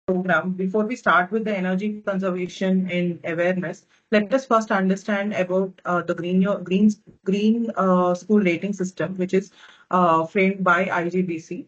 program, before we start with the energy conservation and awareness, let us first understand about the Green School rating system, which is framed by IGBC.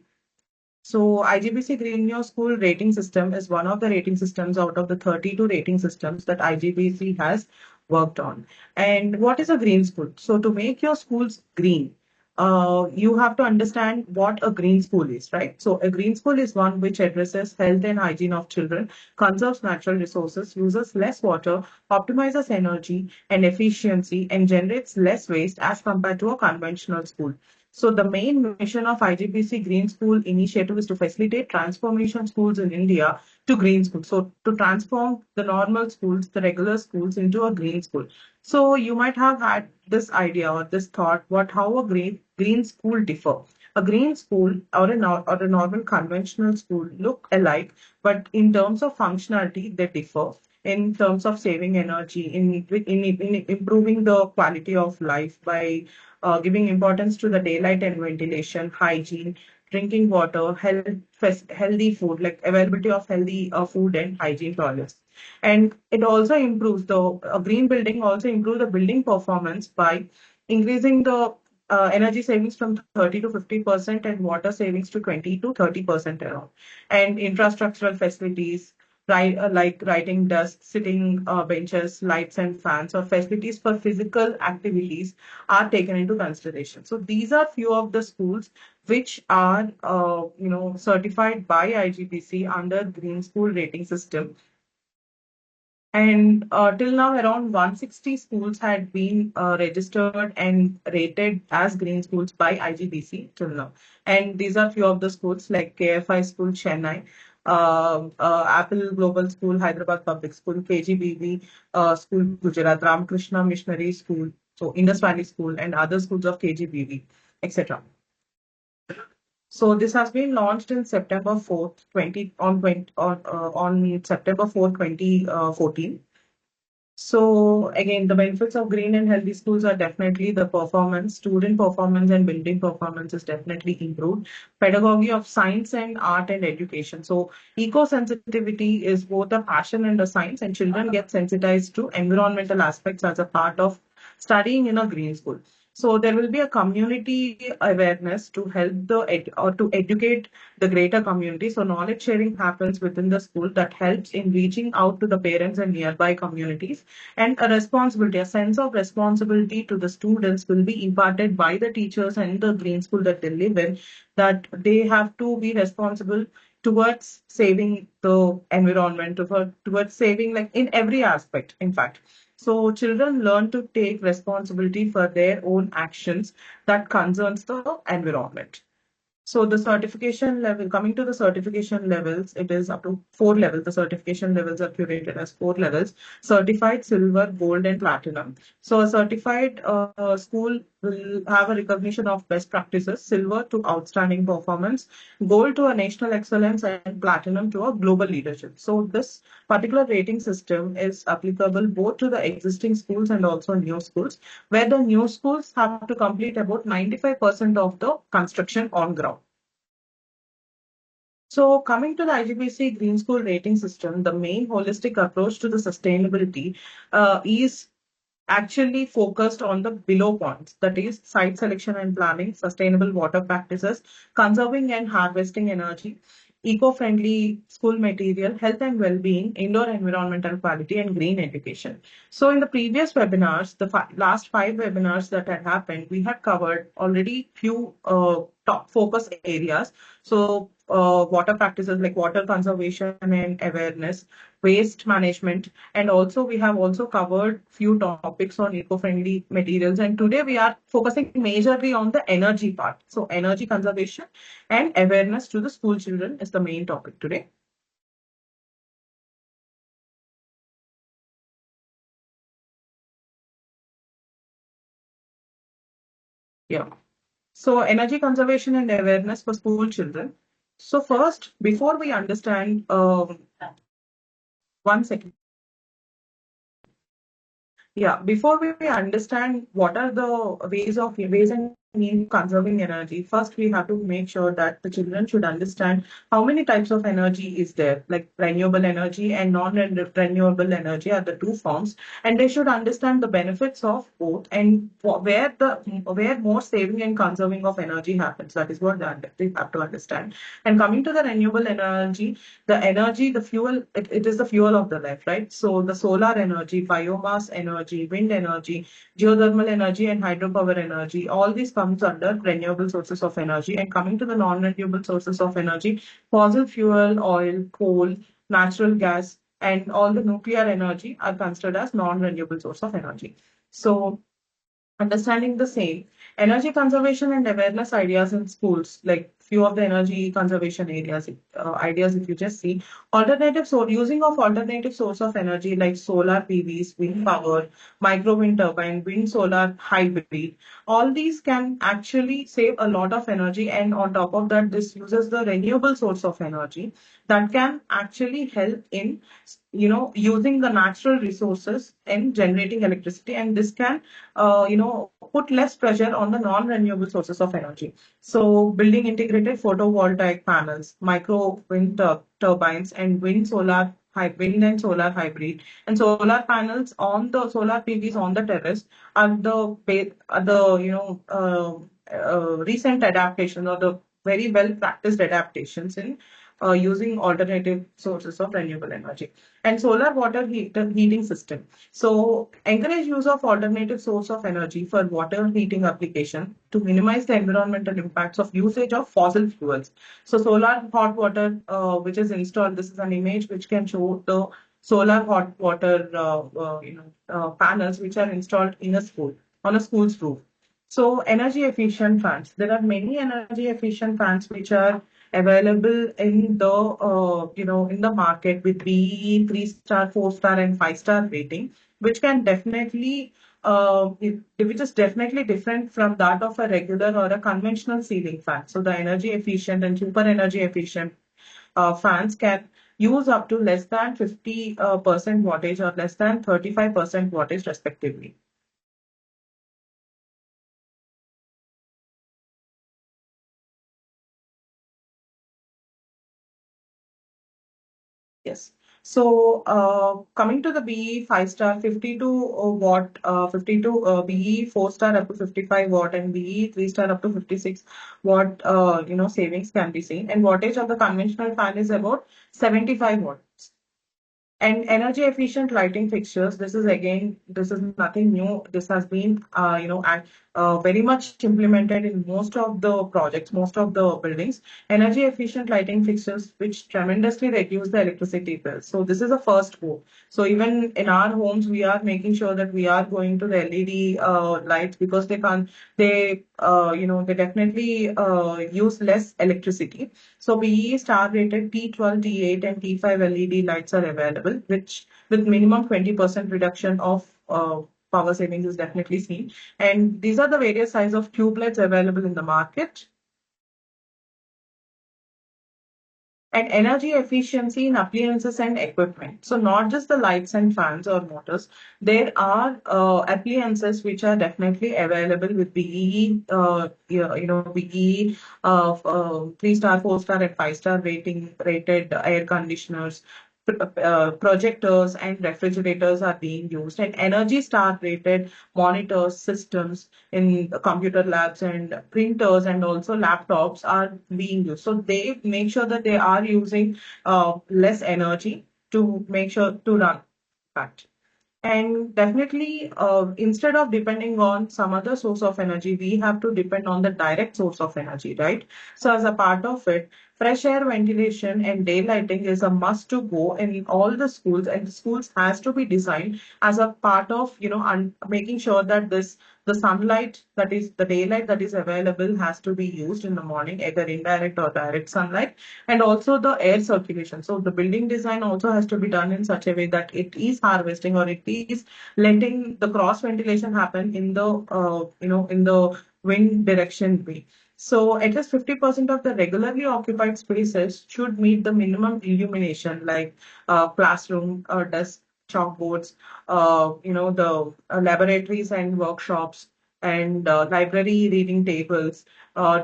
So IGBC Green Your School rating system is one of the rating systems out of the 32 rating systems that IGBC has worked on. And what is a green school? So to make your schools green, you have to understand what a green school is, right? So a green school is one which addresses health and hygiene of children, conserves natural resources, uses less water, optimizes energy and efficiency, and generates less waste as compared to a conventional school. So the main mission of IGBC Green School initiative is to facilitate transformation schools in India to green schools. So to transform the normal schools, the regular schools into a green school. So you might have had this idea or this thought, what how a green school differ. A green school or a normal conventional school look alike, but in terms of functionality, they differ. In terms of saving energy, in improving the quality of life by giving importance to the daylight and ventilation, hygiene, drinking water, healthy food, like availability of healthy food and hygiene toilets. And it also improves the green building also improves the building performance by increasing the energy savings from 30 to 50% and water savings to 20 to 30% around. And infrastructural facilities, right, like writing desks, sitting benches, lights and fans, or facilities for physical activities are taken into consideration. So these are few of the schools which are, certified by IGBC under Green School Rating System. And till now, around 160 schools had been registered and rated as green schools by IGBC till now. And these are few of the schools like KFI School, Chennai, Apple Global School, Hyderabad Public School, KGBV School, Gujarat, Ramakrishna Missionary School, so Indus Valley School, and other schools of KGBV, etc. So this has been launched in September 4th, 20 on 20, on September 4th, 2014. So again, the benefits of green and healthy schools are definitely the performance, student performance and building performance is definitely improved. Pedagogy of science and art and education. So eco-sensitivity is both a passion and a science, and children get sensitized to environmental aspects as a part of studying in a green school. So there will be a community awareness to help or to educate the greater community. So knowledge sharing happens within the school that helps in reaching out to the parents and nearby communities. And a responsibility, a sense of responsibility to the students will be imparted by the teachers and the green school that they live in, that they have to be responsible towards saving the environment, towards saving like in every aspect, in fact. So children learn to take responsibility for their own actions that concerns the environment. So the certification level, coming to the certification levels, it is up to 4 levels. The certification levels are curated as 4 levels: certified, silver, gold, and platinum. So a certified school will have a recognition of best practices, silver to outstanding performance, gold to a national excellence, and platinum to a global leadership. So this particular rating system is applicable both to the existing schools and also new schools, where the new schools have to complete about 95% of the construction on ground. So coming to the IGBC Green School rating system, the main holistic approach to the sustainability is actually focused on the below points, that is site selection and planning, sustainable water practices, conserving and harvesting energy, eco-friendly school material, health and well-being, indoor environmental quality, and green education. So in the previous webinars, the last 5 webinars that had happened, we had covered already few top focus areas. So water practices like water conservation and awareness, waste management, and also we have also covered few topics on eco-friendly materials. And today we are focusing majorly on the energy part. So energy conservation and awareness to the school children is the main topic today. Yeah. So energy conservation and awareness for school children. So first, before we understand, 1 second. Yeah, before we understand what are the ways and mean conserving energy, first we have to make sure that the children should understand how many types of energy is there, like renewable energy and non-renewable energy are the two forms, and they should understand the benefits of both and where more saving and conserving of energy happens. That is what they have to understand. And coming to the renewable energy, the fuel, it is the fuel of the life, right? So the solar energy, biomass energy, wind energy, geothermal energy, and hydropower energy, all these comes under renewable sources of energy. And coming to the non-renewable sources of energy, fossil fuel, oil, coal, natural gas, and all the nuclear energy are considered as non-renewable source of energy. So understanding the same, energy conservation and awareness ideas in schools, like few of the energy conservation areas, ideas, if you just see, using of alternative source of energy like solar PVs, wind power, micro wind turbine, wind solar hybrid, all these can actually save a lot of energy. And on top of that, this uses the renewable source of energy that can actually help in using the natural resources in generating electricity, and this can put less pressure on the non-renewable sources of energy. So building integrated photovoltaic panels, micro wind turbines, and wind and solar hybrid, and solar panels on the solar PVs on the terrace are the recent adaptations, or the very well practiced adaptations in using alternative sources of renewable energy. And solar water heating system. So encourage use of alternative source of energy for water heating application to minimize the environmental impacts of usage of fossil fuels. So solar hot water, which is installed, this is an image which can show the solar hot water panels which are installed in a school, on a school's roof. So energy efficient fans. There are many energy efficient fans which are available in the in the market with BEE 3-star, 4-star, and 5-star rating, which can definitely which is definitely different from that of a regular or a conventional ceiling fan. So the energy efficient and super energy efficient fans can use up to less than 50% wattage or less than 35% wattage respectively. Yes. So, coming to the BE 5-star, 52 watt, 52 BE 4-star up to 55 watt, and BE 3-star up to 56 watt, savings can be seen. And wattage of the conventional fan is about 75 watts. And energy efficient lighting fixtures, this is nothing new. This has been, very much implemented in most of the projects, most of the buildings. Energy efficient lighting fixtures, which tremendously reduce the electricity bill. So this is a first go. So even in our homes, we are making sure that we are going to the LED lights, because they definitely use less electricity. So BE star rated T12, T8, and T5 LED lights are available, which with minimum 20% reduction of power savings is definitely seen. And these are the various size of tubelets available in the market. And energy efficiency in appliances and equipment. So not just the lights and fans or motors, there are appliances which are definitely available with BEE, BEE 3-star, 4-star, and 5-star rated air conditioners. Projectors and refrigerators are being used, and Energy Star rated monitors, systems in computer labs, and printers and also laptops are being used. So they make sure that they are using less energy to make sure to run that. And definitely, instead of depending on some other source of energy, we have to depend on the direct source of energy, right? So as a part of it, fresh air ventilation and daylighting is a must to go in all the schools, and the schools has to be designed as a part of, making sure that the sunlight, that is the daylight that is available, has to be used in the morning, either indirect or direct sunlight, and also the air circulation. So the building design also has to be done in such a way that it is harvesting, or it is letting the cross ventilation happen in the in the wind direction way. So at least 50% of the regularly occupied spaces should meet the minimum illumination, like classroom, desk, chalkboards, the laboratories and workshops, and library reading tables,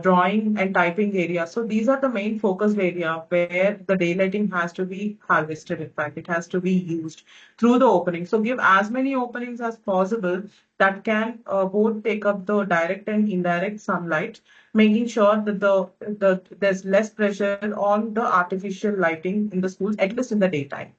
drawing and typing area. So these are the main focused area where the daylighting has to be harvested. In fact, it has to be used through the opening. So give as many openings as possible that can both take up the direct and indirect sunlight, making sure that there's less pressure on the artificial lighting in the schools, at least in the daytime.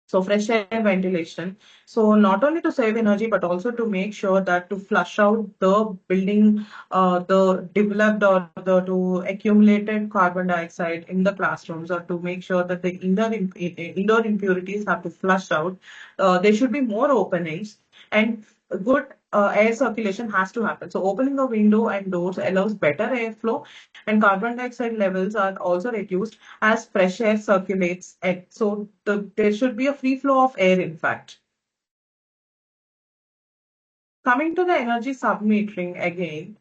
So fresh air ventilation. So not only to save energy, but also to make sure that to flush out the building, the developed or the to accumulated carbon dioxide in the classrooms, or to make sure that the indoor impurities have to flush out. There should be more openings and good air circulation has to happen. So opening a window and doors allows better airflow, and carbon dioxide levels are also reduced as fresh air circulates. So there should be a free flow of air, in fact. Coming to the energy submetering again,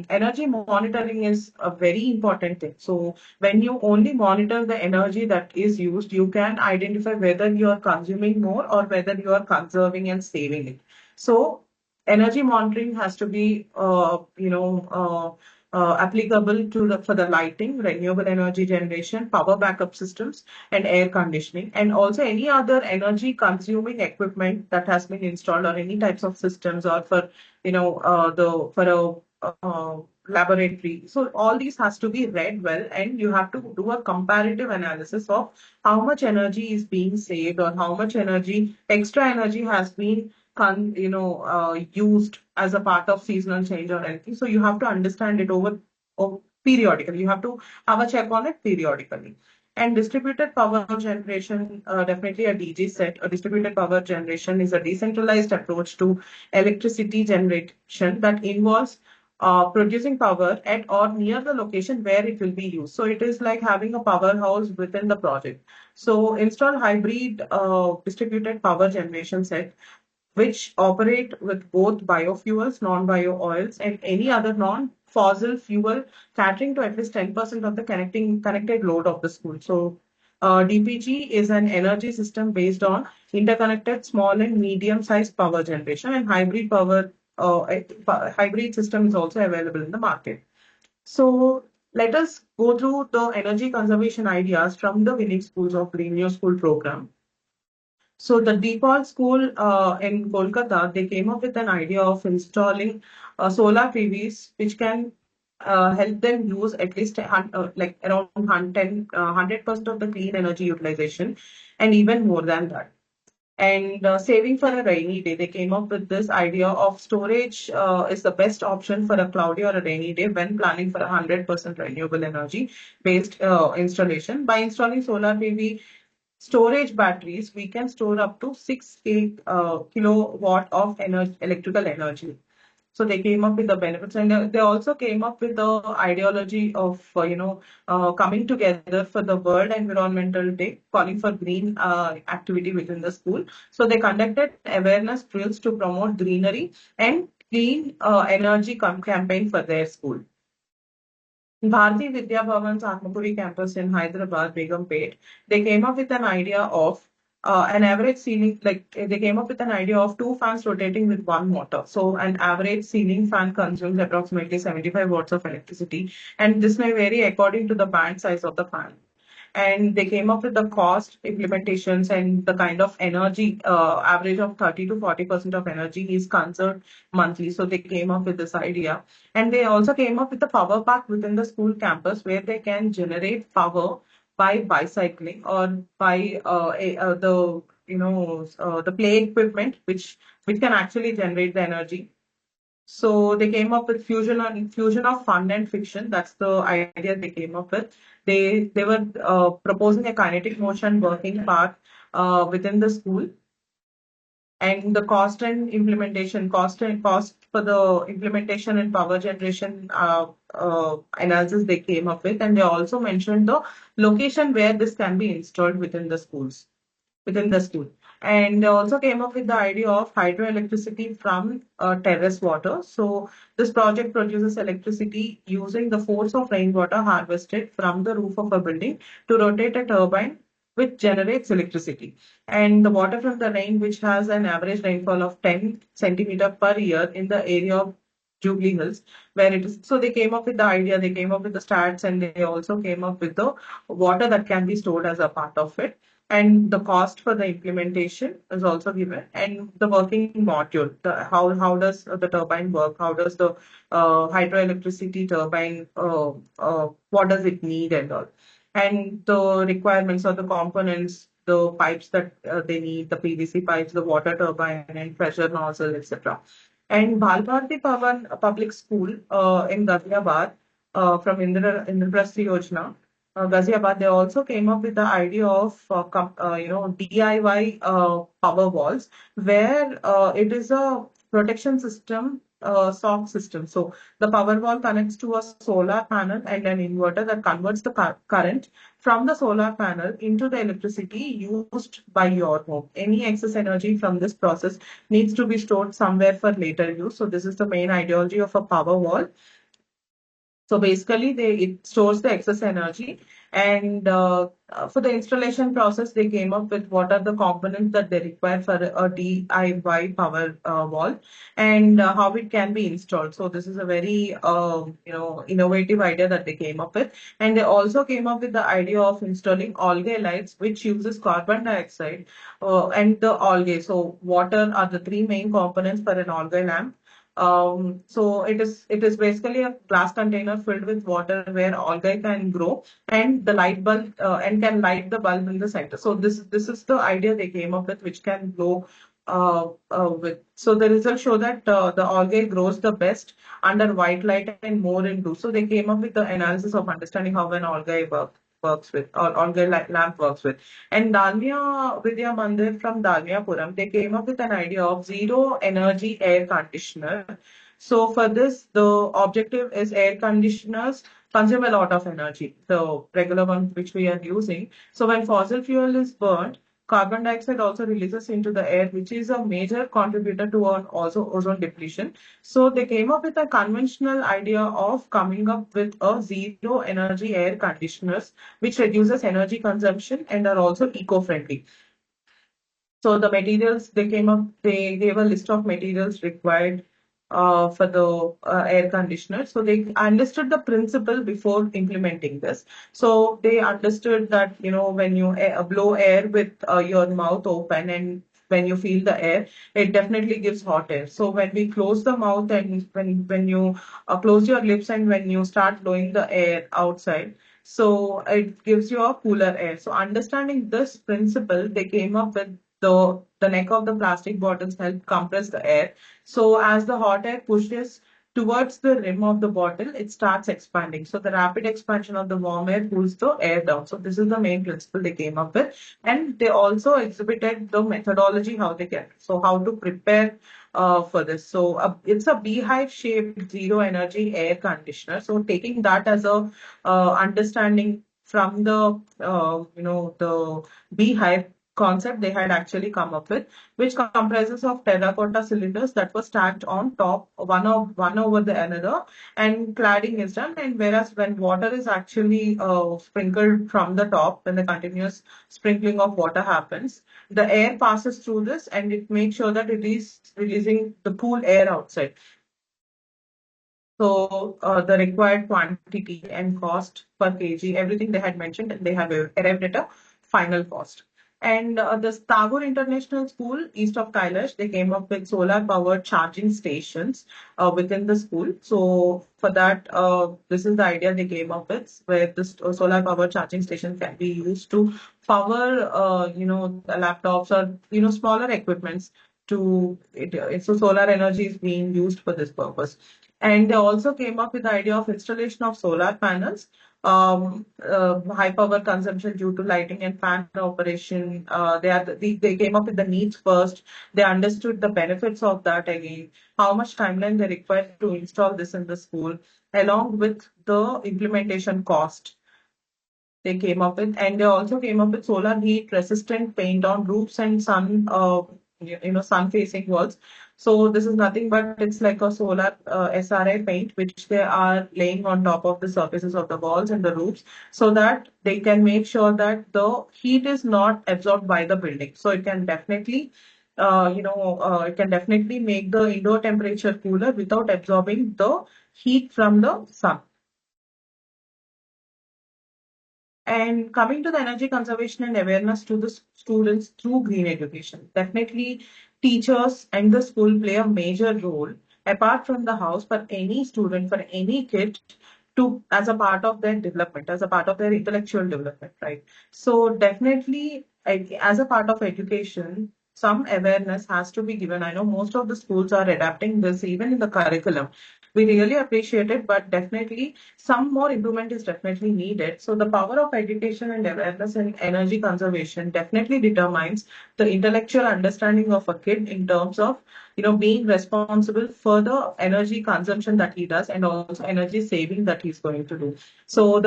energy monitoring is a very important thing. So when you only monitor the energy that is used, you can identify whether you are consuming more or whether you are conserving and saving it. So energy monitoring has to be, applicable to for the lighting, renewable energy generation, power backup systems, and air conditioning, and also any other energy consuming equipment that has been installed, or any types of systems, or for the for a laboratory. So all these has to be read well, and you have to do a comparative analysis of how much energy is being saved, or how much extra energy has been used as a part of seasonal change or anything. So you have to understand it over periodically. You have to have a check on it periodically. And distributed power generation, definitely a DG set. A distributed power generation is a decentralized approach to electricity generation that involves producing power at or near the location where it will be used. So it is like having a powerhouse within the project. So install hybrid distributed power generation set which operate with both biofuels, non-bio oils, and any other non-fossil fuel, catering to at least 10% of the connected load of the school. So, DPG is an energy system based on interconnected small and medium-sized power generation, and hybrid system is also available in the market. So, let us go through the energy conservation ideas from the winning schools of Green Your School program. So the default school in Kolkata, they came up with an idea of installing solar PVs, which can help them use at least like around 100% of the clean energy utilization, and even more than that. And saving for a rainy day, they came up with this idea of storage is the best option for a cloudy or a rainy day when planning for 100% renewable energy based installation. By installing solar PV storage batteries, we can store up to 6 kilowatt of electrical energy. So they came up with the benefits, and they also came up with the ideology of coming together for the World Environmental Day, calling for green activity within the school. So they conducted awareness drills to promote greenery and clean energy campaign for their school. Bharati Vidya Bhavan's Atmapuri campus in Hyderabad, Begumpet, they came up with an idea of an average ceiling, like they came up with an idea of two fans rotating with one motor. So an average ceiling fan consumes approximately 75 watts of electricity, and this may vary according to the band size of the fan. And they came up with the cost implementations and the kind of energy average of 30 to 40% of energy is conserved monthly. So they came up with this idea, and they also came up with the power pack within the school campus where they can generate power by bicycling or by the play equipment which can actually generate the energy. So they came up with fusion of fun and fiction. That's the idea they came up with. They were proposing a kinetic motion working part within the school, and the cost for the implementation and power generation analysis they came up with, and they also mentioned the location where this can be installed within the school. And they also came up with the idea of hydroelectricity from terrace water. So this project produces electricity using the force of rainwater harvested from the roof of a building to rotate a turbine which generates electricity. And the water from the rain, which has an average rainfall of 10 centimeter per year in the area of Jubilee Hills, where it is. So they came up with the idea, they came up with the stats, and they also came up with the water that can be stored as a part of it. And the cost for the implementation is also given, and the working module, how does the turbine work, how does the hydroelectricity turbine, what does it need and all, and the requirements of the components, the pipes that they need, the PVC pipes, the water turbine and pressure nozzle, etc. And Bhalbharti Pavan Public School in Ghaziabad, from Indraprasthi Yojana, Ghaziabad, they also came up with the idea of DIY power walls, where it is a protection system, soft system. So the power wall connects to a solar panel and an inverter that converts the current from the solar panel into the electricity used by your home. Any excess energy from this process needs to be stored somewhere for later use. So this is the main ideology of a power wall. So basically, it stores the excess energy. And for the installation process, they came up with what are the components that they require for a DIY power wall, and how it can be installed. So this is a very innovative idea that they came up with. And they also came up with the idea of installing algae lights, which uses carbon dioxide and the algae. So water are the three main components for an algae lamp. So it is basically a glass container filled with water where algae can grow, and the light bulb and can light the bulb in the center. So this is the idea they came up with, which can glow with. So the results show that the algae grows the best under white light and more in blue. So they came up with the analysis of understanding how an algae works with, or algae lamp works with. And Dalmia Vidya Mandir from Dalmiapuram, they came up with an idea of zero energy air conditioner. So for this, the objective is air conditioners consume a lot of energy, the regular one which we are using. So when fossil fuel is burned, carbon dioxide also releases into the air, which is a major contributor to an also ozone depletion. So they came up with a conventional idea of coming up with a zero energy air conditioners, which reduces energy consumption and are also eco-friendly. So the materials they came up, they gave a list of materials required for the air conditioner. So they understood the principle before implementing this. So they understood that, when you blow air with your mouth open, and when you feel the air, it definitely gives hot air. So when we close the mouth, and when you close your lips, and when you start blowing the air outside, so it gives you a cooler air. So understanding this principle, they came up with the neck of the plastic bottles help compress the air. So as the hot air pushes towards the rim of the bottle, it starts expanding. So the rapid expansion of the warm air cools the air down. So this is the main principle they came up with. And they also exhibited the methodology how they can. So how to prepare for this. So it's a beehive shaped zero energy air conditioner. So taking that as a understanding from the the beehive concept they had actually come up with, which comprises of terracotta cylinders that were stacked on top, one over the another, and cladding is done. And whereas when water is actually sprinkled from the top, when the continuous sprinkling of water happens, the air passes through this, and it makes sure that it is releasing the cool air outside. So the required quantity and cost per kg, everything they had mentioned, they have arrived at a final cost. And the Tagore International School, east of Kailash, they came up with solar-powered charging stations within the school. So for that, this is the idea they came up with, where this solar-powered charging station can be used to power, the laptops or smaller equipments. So solar energy is being used for this purpose. And they also came up with the idea of installation of solar panels, high power consumption due to lighting and fan operation. They came up with the needs first. They understood the benefits of that again, how much timeline they require to install this in the school, along with the implementation cost they came up with. And they also came up with solar heat resistant paint on roofs and sun sun facing walls. So this is nothing but it's like a solar SRI paint which they are laying on top of the surfaces of the walls and the roofs, so that they can make sure that the heat is not absorbed by the building. So it can definitely make the indoor temperature cooler without absorbing the heat from the sun. And coming to the energy conservation and awareness to the students through green education, definitely teachers and the school play a major role apart from the house for any student, for any kid to as a part of their development, as a part of their intellectual development, right? So definitely as a part of education, some awareness has to be given. I know most of the schools are adapting this even in the curriculum. We really appreciate it, but definitely some more improvement is definitely needed. So the power of education and awareness and energy conservation definitely determines the intellectual understanding of a kid in terms of being responsible for the energy consumption that he does and also energy saving that he's going to do. So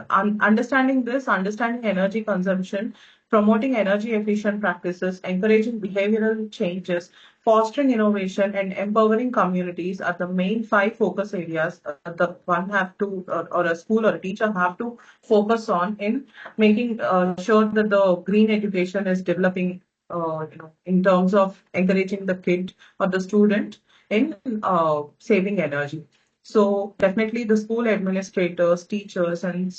understanding this, understanding energy consumption, promoting energy efficient practices, encouraging behavioral changes, fostering innovation, and empowering communities are the main five focus areas the one have to, or a school or a teacher have to focus on in making sure that the green education is developing, in terms of encouraging the kid or the student in saving energy. So definitely the school administrators, teachers, and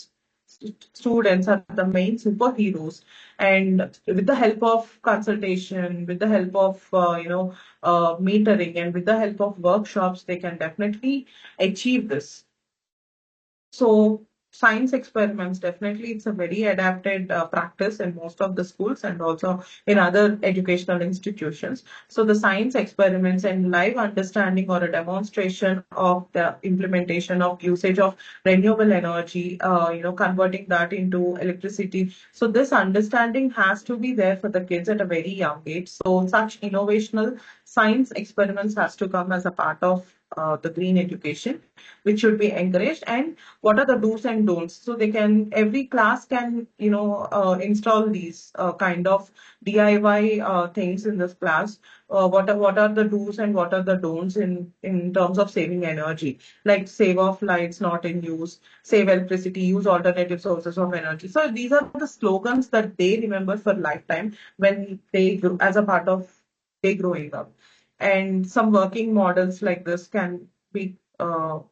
students are the main superheroes. And with the help of consultation, with the help of metering, and with the help of workshops, they can definitely achieve this. So science experiments, definitely it's a very adapted practice in most of the schools and also in other educational institutions. So the science experiments and live understanding or a demonstration of the implementation of usage of renewable energy, converting that into electricity. So this understanding has to be there for the kids at a very young age. So such innovational science experiments has to come as a part of the green education, which should be encouraged. And what are the do's and don'ts? So every class can install these kind of DIY things in this class. What are the do's and what are the don'ts in terms of saving energy, like save off lights not in use, save electricity, use alternative sources of energy. So these are the slogans that they remember for lifetime when as a part of they growing up. And some working models like this can be developed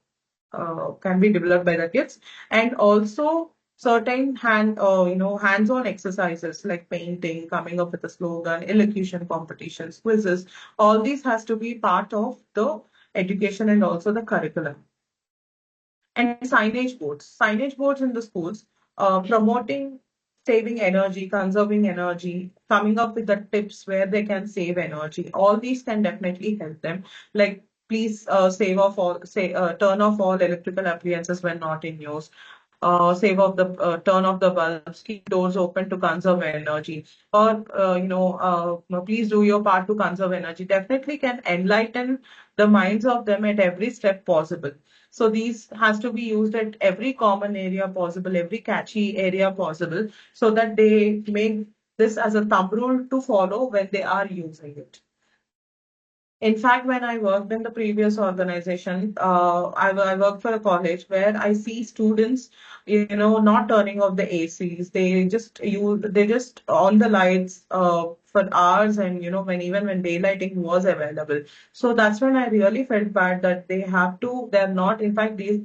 by the kids. And also certain hands-on exercises like painting, coming up with a slogan, elocution competitions, quizzes. All these has to be part of the education and also the curriculum. And signage boards in the schools, promoting saving energy, conserving energy, coming up with the tips where they can save energy. All these can definitely help them. Like, please turn off all electrical appliances when not in use. Turn off the bulbs, keep doors open to conserve energy, or please do your part to conserve energy. Definitely can enlighten the minds of them at every step possible. So these has to be used at every common area possible, every catchy area possible, so that they make this as a thumb rule to follow when they are using it. In fact, when I worked in the previous organization, I worked for a college where I see students, not turning off the ACs. They just on the lights for hours, and even when daylighting was available. So that's when I really felt bad that they're not. In fact, these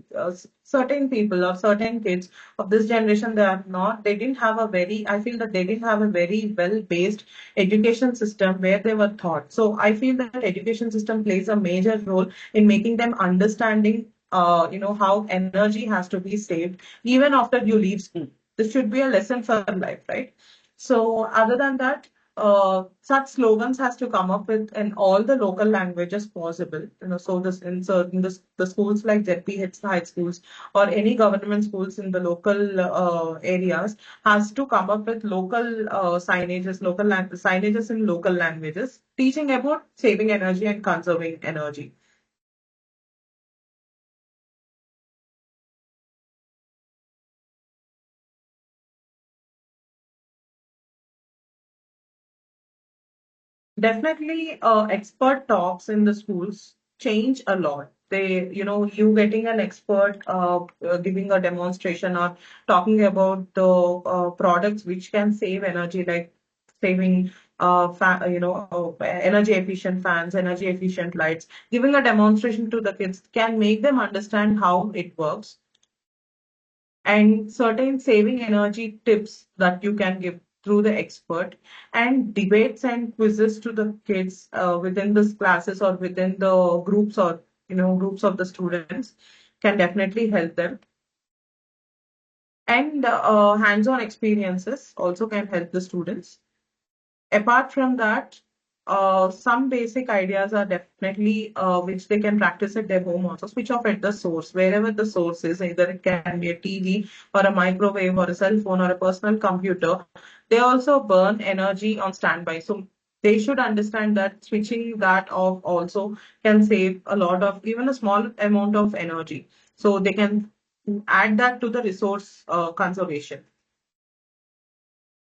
certain people or certain kids of this generation, they didn't have a very. I feel that they didn't have a very well based education system where they were taught. So I feel that education system plays a major role in making them understanding, how energy has to be saved even after you leave school. This should be a lesson for life, right? So other than that, such slogans has to come up with in all the local languages possible. So the schools like ZP high schools or any government schools in the local areas has to come up with local signages in local languages, teaching about saving energy and conserving energy. Definitely, expert talks in the schools change a lot. You getting an expert giving a demonstration or talking about the products which can save energy, like saving energy efficient fans, energy efficient lights. Giving a demonstration to the kids can make them understand how it works, and certain saving energy tips that you can give through the expert, and debates and quizzes to the kids within this classes or within the groups, or groups of the students, can definitely help them. And hands-on experiences also can help the students. Apart from that, some basic ideas are definitely which they can practice at their home also. Switch off at the source, wherever the source is, either it can be a TV or a microwave or a cell phone or a personal computer. They also burn energy on standby. So they should understand that switching that off also can save a lot of, even a small amount of energy. So they can add that to the resource conservation.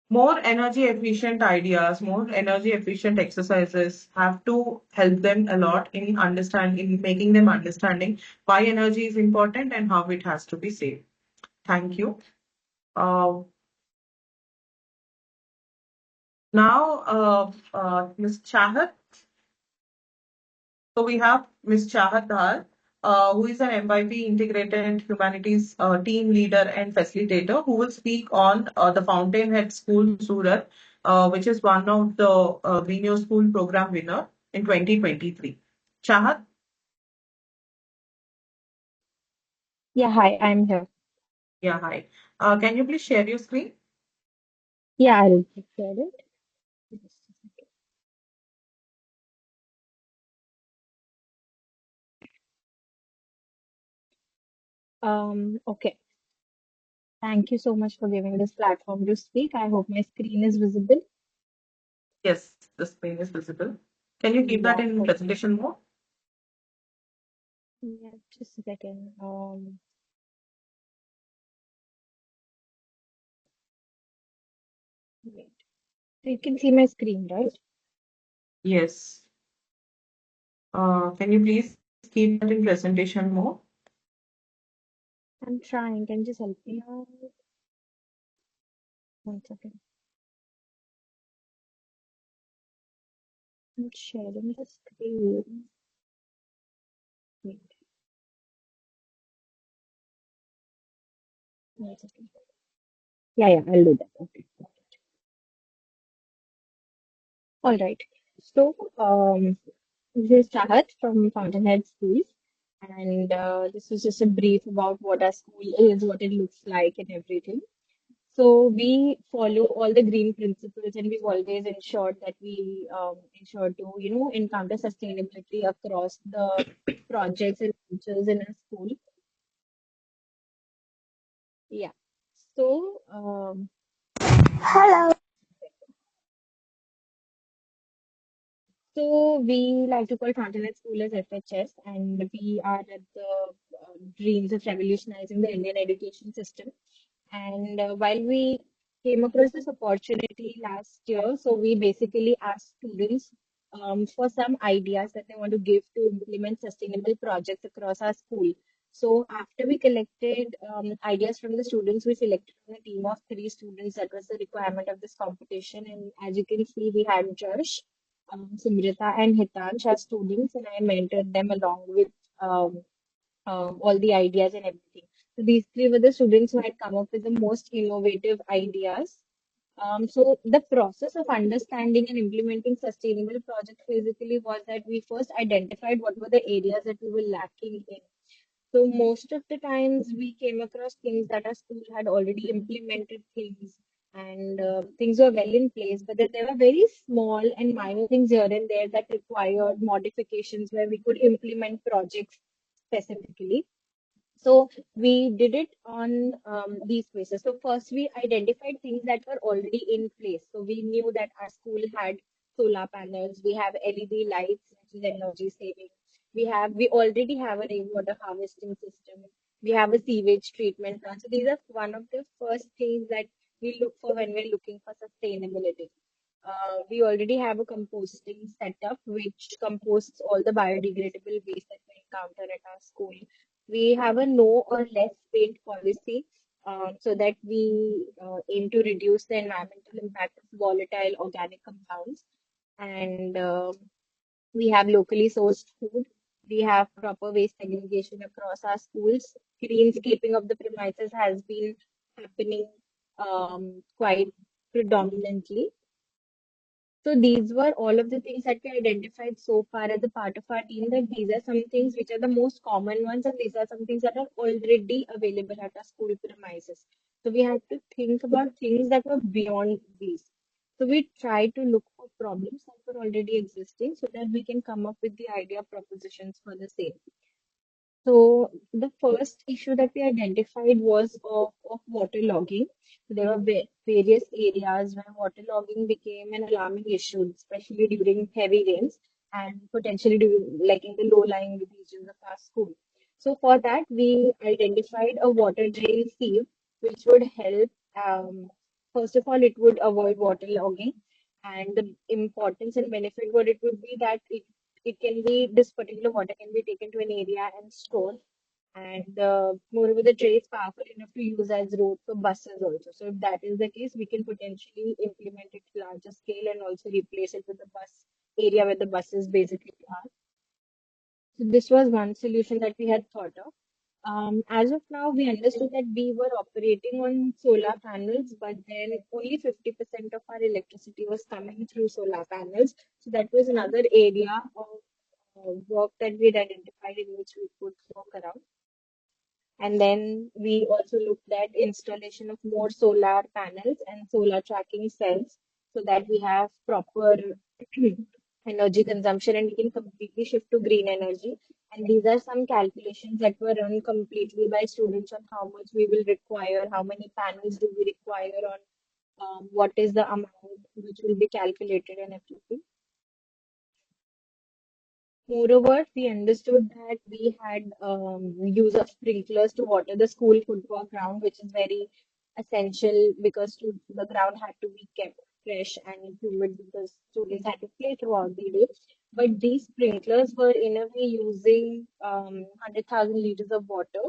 More energy efficient ideas, more energy efficient exercises have to help them a lot in understanding, in making them understanding why energy is important and how it has to be saved. Thank you. Uh, now, Ms. Chahat. So we have Ms. Chahat Dhar, who is an MYP Integrated Humanities team leader and facilitator, who will speak on the Fountainhead School, Surat, which is one of the Green Your School program winner in 2023. Chahat, Yeah, hi, I'm here. yeah, hi. Can you please share your screen? Yeah, I'll share it. Just a second. Okay. Thank you so much for giving this platform to speak. I hope my screen is visible. Yes, the screen is visible. Can you keep that Yeah, in okay. presentation mode? Yeah, just a second. Wait. So you can see my screen, right? Yes. Can you please keep that in presentation mode? I'm trying. Can you just help me out? 1 second. I'm sharing the screen. Wait, 1 second. Yeah, I'll do that. Okay. All right. So, this is Chahat from Fountainhead School, and this is just a brief about what our school is, what it looks like, and everything. So we follow all the green principles, and we've always ensured that we ensure to, encounter sustainability across the projects and features in our school. Yeah. So, So we like to call Fountainhead School as FHS, and we are at the dreams of revolutionizing the Indian education system. And while we came across this opportunity last year, so we basically asked students for some ideas that they want to give to implement sustainable projects across our school. So after we collected ideas from the students, we selected a team of 3 students. That was the requirement of this competition. And as you can see, we had Josh, Simrita, and Hitansh as students, and I mentored them along with um, all the ideas and everything. So these 3 were the students who had come up with the most innovative ideas. So the process of understanding and implementing sustainable projects basically was that we first identified what were the areas that we were lacking in. So most of the times we came across things that our school had already implemented things, and things were well in place, but then there were very small and minor things here and there that required modifications where we could implement projects specifically. So we did it on these places. So first we identified things that were already in place. So we knew that our school had solar panels, we have LED lights, which is energy saving. We already have a rainwater harvesting system. We have a sewage treatment plant. So these are one of the first things that we look for when we're looking for sustainability. We already have a composting setup which composts all the biodegradable waste that we encounter at our school. We have a no or less paint policy so that we aim to reduce the environmental impact of volatile organic compounds. And we have locally sourced food. We have proper waste segregation across our schools. Greenscaping of the premises has been happening quite predominantly. So these were all of the things that we identified so far as a part of our team, that these are some things which are the most common ones, and these are some things that are already available at our school premises. So we had to think about things that were beyond these. So we tried to look for problems that were already existing so that we can come up with the idea propositions for the same. So the first issue that we identified was of waterlogging. There were various areas where waterlogging became an alarming issue, especially during heavy rains and potentially during, like in the low-lying regions of our school. So for that, we identified a water drain sieve, which would help. First of all, it would avoid waterlogging, and the importance and benefit what it would be that it can be this particular water can be taken to an area and stored. And moreover, the tray is powerful enough to use as road for buses also. So if that is the case, we can potentially implement it larger scale and also replace it with the bus area where the buses basically are. So this was one solution that we had thought of. As of now, we understood that we were operating on solar panels, but then only 50% of our electricity was coming through solar panels. So that was another area of work that we had identified in which we could work around. And then we also looked at installation of more solar panels and solar tracking cells so that we have proper energy consumption and we can completely shift to green energy. And these are some calculations that were run completely by students on how much we will require, how many panels do we require on what is the amount which will be calculated and everything. Moreover, we understood that we had use of sprinklers to water the school football ground, which is very essential because the ground had to be kept fresh and humid because students had to play throughout the day. But these sprinklers were in a way using 100,000 liters of water,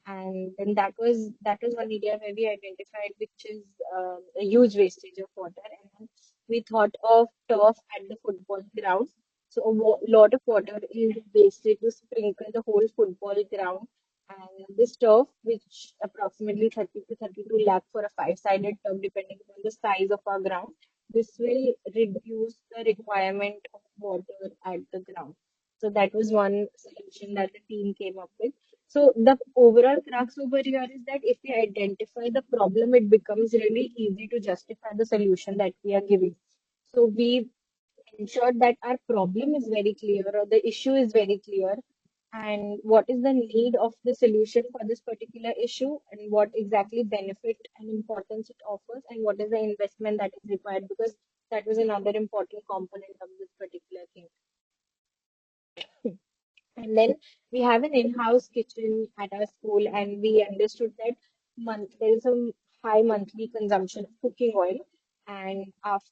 and then that was one area where we identified which is a huge wastage of water. And then we thought of turf at the football ground. So a lot of water is wasted to sprinkle the whole football ground. And this turf, which approximately 30 to 32 lakh for a five-sided turf, depending on the size of our ground, this will reduce the requirement of water at the ground. So that was one solution that the team came up with. So the overall crux over here is that if we identify the problem, it becomes really easy to justify the solution that we are giving. So we ensured that our problem is very clear or the issue is very clear, and what is the need of the solution for this particular issue, and what exactly benefit and importance it offers, and what is the investment that is required, because that was another important component of this particular thing. And then we have an in-house kitchen at our school, and we understood that there is a high monthly consumption of cooking oil, and after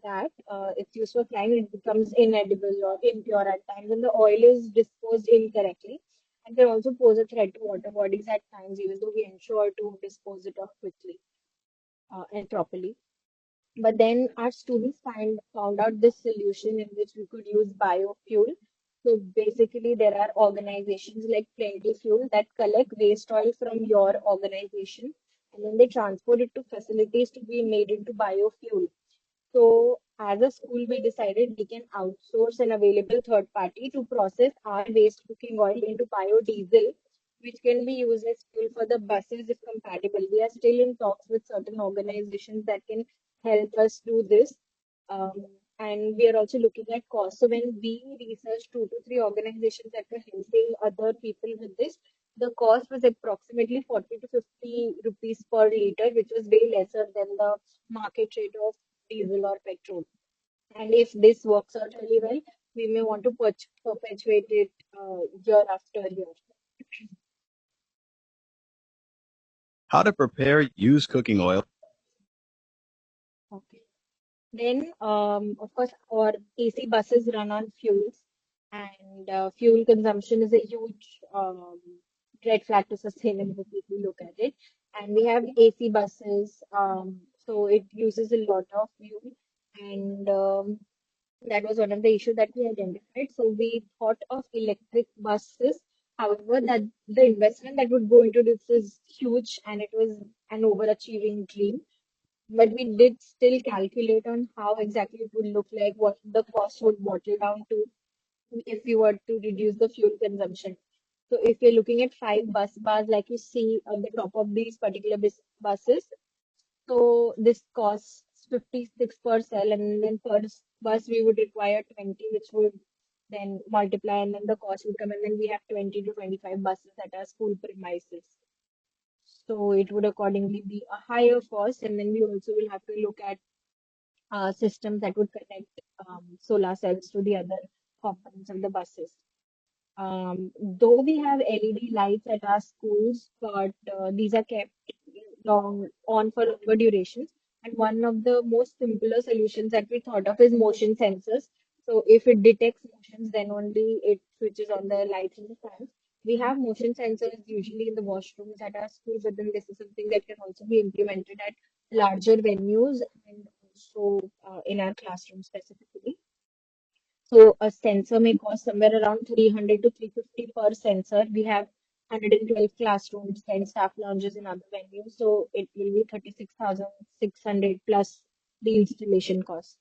that, its useful time it becomes inedible or impure at times, and the oil is disposed incorrectly, and can also pose a threat to water bodies at times, even though we ensure to dispose it off quickly and properly. But then our students found out this solution in which we could use biofuel. So basically, there are organizations like Plenty Fuel that collect waste oil from your organization, and then they transport it to facilities to be made into biofuel. So, as a school, we decided we can outsource an available third party to process our waste cooking oil into biodiesel, which can be used as fuel for the buses if compatible. We are still in talks with certain organizations that can help us do this. Um, and we are also looking at cost. So, when we researched two to three organizations that were helping other people with this, the cost was approximately 40 to 50 rupees per liter, which was way lesser than the market rate of diesel or petrol. And if this works out really well, we may want to perpetuate it year after year. How to prepare used cooking oil. Okay. Then, of course, our AC buses run on fuels, and fuel consumption is a huge red flag to sustainability if you look at it. And we have AC buses, so it uses a lot of fuel, and that was one of the issues that we identified. So we thought of electric buses. However, that the investment that would go into this is huge, and it was an overachieving dream, but we did still calculate on how exactly it would look like, what the cost would bottle down to if we were to reduce the fuel consumption. So if you're looking at five bus bars, like you see on the top of these particular buses, so this costs 56 per cell, and then per bus we would require 20, which would then multiply, and then the cost would come, and then we have 20 to 25 buses at our school premises. So it would accordingly be a higher cost, and then we also will have to look at systems that would connect solar cells to the other components of the buses. Though we have LED lights at our schools, but these are kept long on for longer durations. And one of the most simpler solutions that we thought of is motion sensors. So if it detects motions, then only it switches on the lights and the fans. We have motion sensors usually in the washrooms at our school, but then this is something that can also be implemented at larger venues and also in our classroom specifically. So a sensor may cost somewhere around 300 to 350 per sensor. We have 112 classrooms, 10 staff lounges in other venues. So it will be 36,600 plus the installation costs.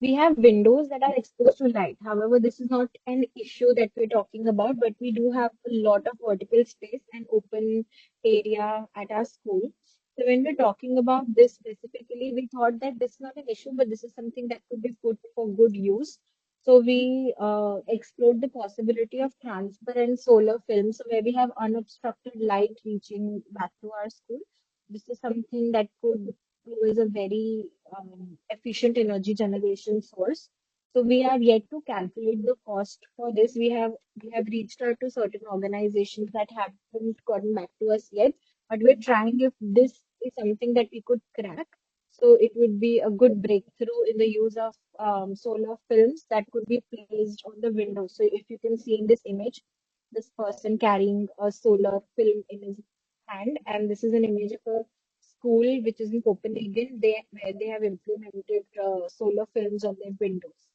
We have windows that are exposed to light. However, this is not an issue that we're talking about, but we do have a lot of vertical space and open area at our school. So when we're talking about this specifically, we thought that this is not an issue, but this is something that could be put for good use. So we explored the possibility of transparent solar films, so where we have unobstructed light reaching back to our school. This is something that could is a very efficient energy generation source. So we are yet to calculate the cost for this. We have reached out to certain organizations that haven't gotten back to us yet, but we're trying if this is something that we could crack. So it would be a good breakthrough in the use of solar films that could be placed on the window. So if you can see in this image, this person carrying a solar film in his hand, and this is an image of a school which is in Copenhagen, where they have implemented solar films on their windows.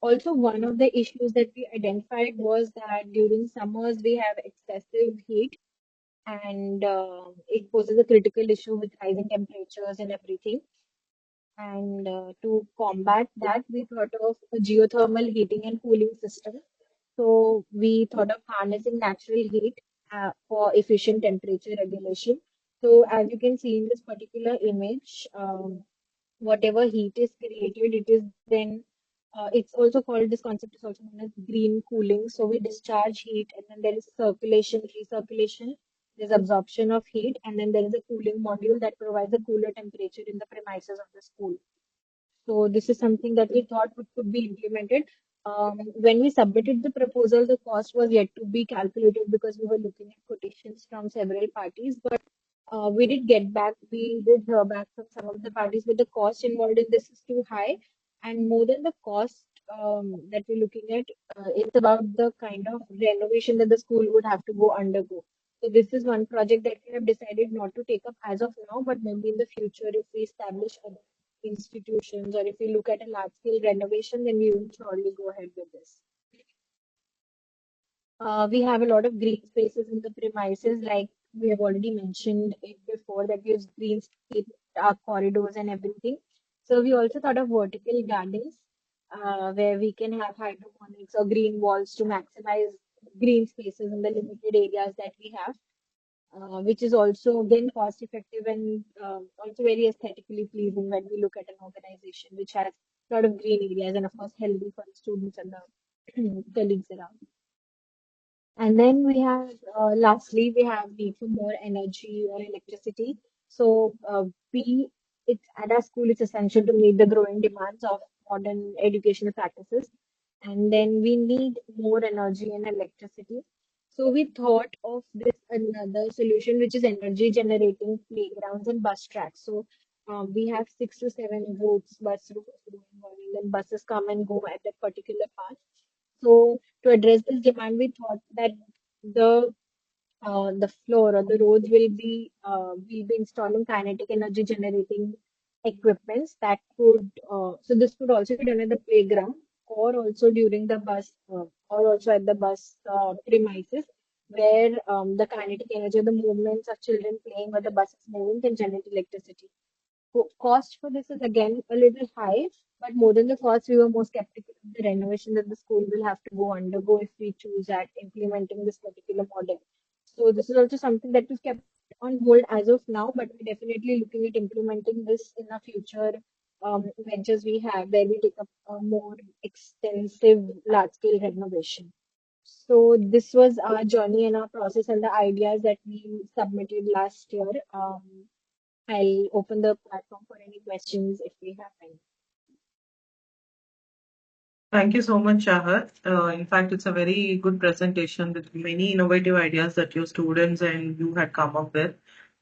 Also, one of the issues that we identified was that during summers we have excessive heat, and it poses a critical issue with rising temperatures and everything. And to combat that, we thought of a geothermal heating and cooling system. So we thought of harnessing natural heat for efficient temperature regulation. So as you can see in this particular image, whatever heat is created, it is then it's also called, this concept is also known as green cooling. So we discharge heat, and then there is circulation, recirculation, there's absorption of heat, and then there is a cooling module that provides a cooler temperature in the premises of the school. So this is something that we thought could be implemented. When we submitted the proposal, the cost was yet to be calculated because we were looking at quotations from several parties. But we did get back, we did hear back from some of the parties, but the cost involved in this is too high. And more than the cost that we're looking at, it's about the kind of renovation that the school would have to go undergo. So this is one project that we have decided not to take up as of now, but maybe in the future if we establish other institutions, or if we look at a large scale renovation, then we will surely go ahead with this. We have a lot of green spaces in the premises, like we have already mentioned it before, that gives green space, corridors and everything. So we also thought of vertical gardens, where we can have hydroponics or green walls to maximize green spaces in the limited areas that we have, which is also again cost effective and also very aesthetically pleasing when we look at an organization which has a lot of green areas and of course healthy for the students and the colleagues around. And then we have, lastly, we have need for more energy or electricity. So it's at our school, it's essential to meet the growing demands of modern educational practices. And then we need more energy and electricity. So we thought of this another solution, which is energy generating playgrounds and bus tracks. So we have 6 to 7 routes, bus routes going on, and then buses come and go at that particular path. So to address this demand, we thought that the the floor or the roads will be installing kinetic energy generating equipments that could so this could also be done at the playground or also during the bus or also at the bus premises where the kinetic energy of the movements of children playing or the bus is moving can generate electricity. Cost for this is again a little high, but more than the cost, we were more skeptical of the renovation that the school will have to go undergo if we choose at implementing this particular model. So this is also something that we've kept on hold as of now, but we're definitely looking at implementing this in a future ventures we have where we take up a more extensive large-scale renovation. So this was our journey and our process and the ideas that we submitted last year. I'll open the platform for any questions if we have any. Thank you so much, Chahat. In fact, it's a very good presentation with many innovative ideas that your students and you had come up with.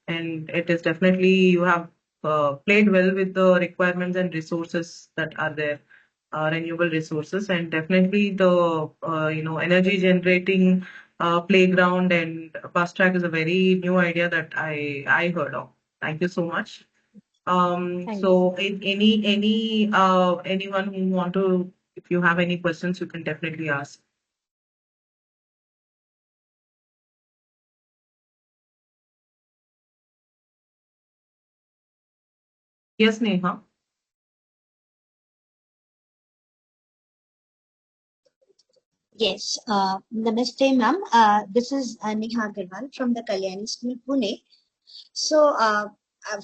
And it is definitely, you have played well with the requirements and resources that are there, renewable resources. And definitely the, energy generating playground and bus track is a very new idea that I heard of. Thank you so much. Thank you. So anyone who want to, if you have any questions, you can definitely ask. Yes, Neha. Yes, Namaste, ma'am. This is Neha Agarwal from the Kalyani School, Pune. So,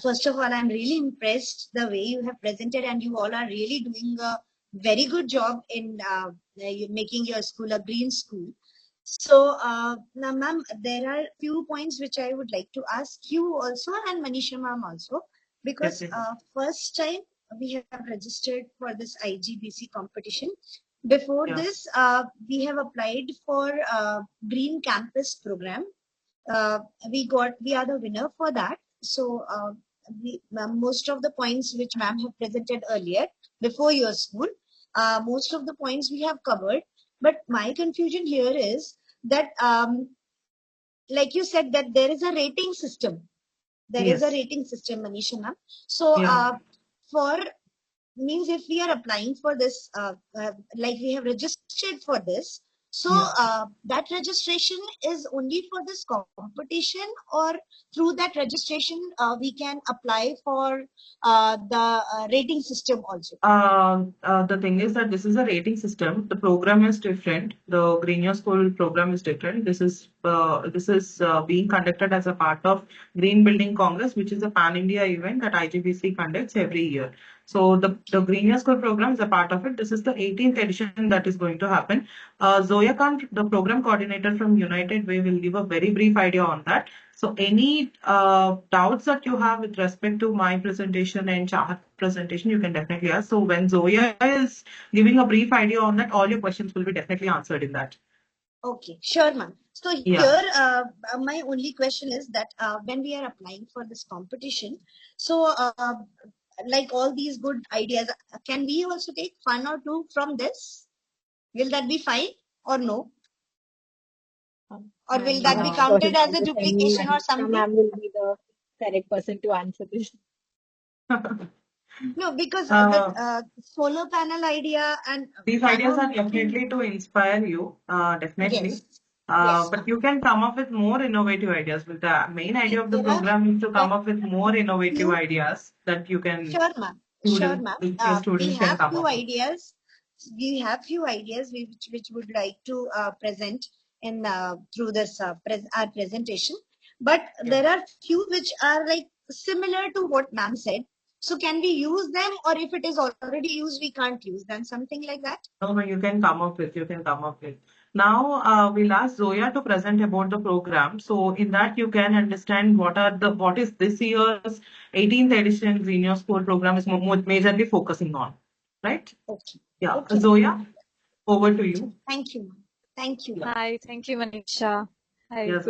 first of all, I'm really impressed the way you have presented, and you all are really doing a very good job in making your school a green school. So, now, ma'am, there are few points which I would like to ask you also, and Manisha ma'am also, Yes, because Neha. first time we have registered for this IGBC competition. Before Yeah. this, we have applied for Green Campus program. uh, we are the winner for that. So most of the points which ma'am have presented earlier before your school, most of the points we have covered. But my confusion here is that like you said that there is a rating system. There is a Yes. rating system, Manisha ma'am. So Yeah. for means if we are applying for this like we have registered for this, so Yeah. that registration is only for this competition, or through that registration we can apply for the rating system also. The thing is that this is a rating system. The program is different. The GreenYourSchool program is different. This is being conducted as a part of Green Building Congress, which is a pan-India event that IGBC conducts every year. So the GreenYourSchool program is a part of it. This is the 18th edition that is going to happen. Zoya Khan, the program coordinator from United Way, will give a very brief idea on that. So any doubts that you have with respect to my presentation and Chahat presentation, you can definitely ask. So when Zoya is giving a brief idea on that, all your questions will be definitely answered in that. Okay, sure, ma'am. So Yeah. here, my only question is that when we are applying for this competition, so like all these good ideas, can we also take one or two from this? Will that be fine or no? Or will I'm that not be Uh, sure counted about as a this. I mean, duplication or Manisha something? ma'am will be the correct person to answer this. No, because the uh, solar panel idea and these one ideas or are two, definitely to inspire you, definitely. yes, yes, But ma'am. you can come up with more innovative ideas. But the main idea of the There are program is to there come up with more innovative few. ideas that you can Sure, ma'am. Sure, students ma'am. your We students can have come few up with. ideas. We have few ideas which would like to present in through this our presentation. But Yeah. there are few which are like similar to what ma'am said. So can we use them, or if it is already used, we can't use them? Something like that. No, no, you can come up with, you can come up with. Now, we'll ask Zoya to present about the program. So in that you can understand what is this year's 18th edition Green School program is majorly focusing on, right? Okay. Yeah. Okay, ma'am. Zoya, over to you. Thank you, ma'am. Thank you. Yeah. Hi, thank you, Manisha. Hi, Yes,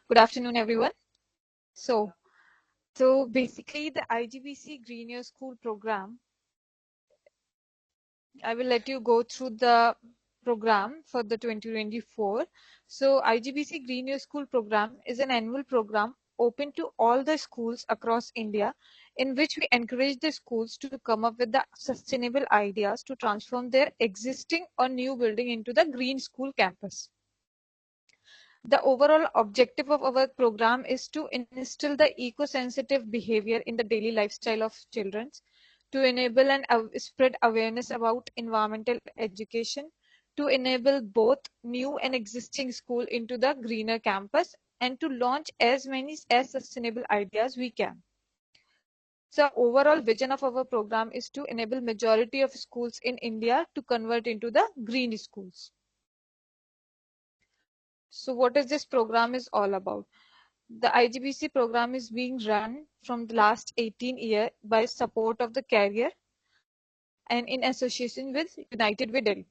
good afternoon, everyone. So, so basically, the IGBC GreenYourSchool program, I will let you go through the program for the 2024. So, IGBC GreenYourSchool program is an annual program open to all the schools across India, in which we encourage the schools to come up with the sustainable ideas to transform their existing or new building into the green school campus. The overall objective of our program is to instill the eco-sensitive behavior in the daily lifestyle of children, to enable and spread awareness about environmental education, to enable both new and existing school into the greener campus, and to launch as many as sustainable ideas we can. So overall vision of our program is to enable majority of schools in India to convert into the green schools. So what is this program is all about? The IGBC program is being run from the last 18 years by support of the carrier and in association with United Way Delhi.